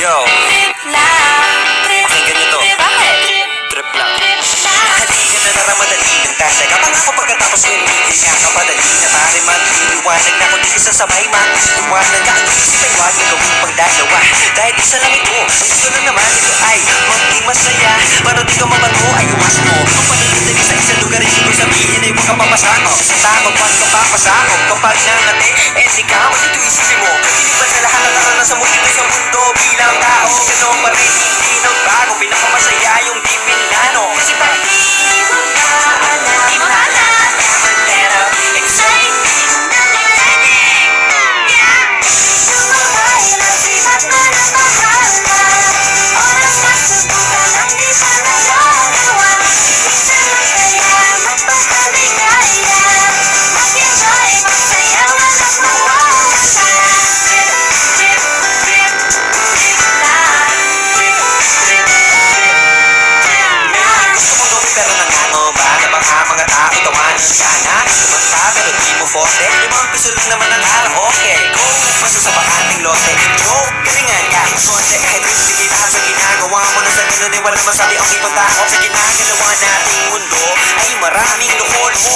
Yo, Trip lang. pakinggan nyo to. Bakit? Trip lang. Trip lang. Halika na naramadali ng tasya kapag ako pagkatapos yun, hindi nga kapadali na pare magliliwanag na kung di ka sasabay magliliwanag ka ang isip ay huwag yung gawin pang dalawa dahil isa lang ito, ang gusto lang naman ito ay maging masaya para di ka mabango ay iwas mo kung panalitali sa isang lugar hindi ko sabihin ay huwag ka papasakop sa takot pag ka papasakop kapag nangati eh di ka magdito isipin mo kapilipan sa lahat ng karanasan mo dito sa mundo bilang tao ganun pa rin hindi nagbago pinakamasaya yung di pinlano kasi bakit Di mo na alam. Di mo alam. Exciting na learning. Yeah. Sumabay na sibat na napahal na. Oras na subukan ang di pa nagagawa. Minsan masaya, magpakaligaya. Mag-enjoy, magsaya, walang mawawala. Trip, trip, trip, trip lang. Trip, trip, trip, trip lang. gusto kong gawin pero nangano ba na baka mga tao tawanan ka na naman pa pero di mo forte 5 piso lang naman ang araw okay go basta sa bakating lote joke galingan ka konti kahit hindi kita sa ginagawa mo na sa ganun eh wala masabi ang ibang tao sa ginagalawa nating mundo ay maraming loko-loko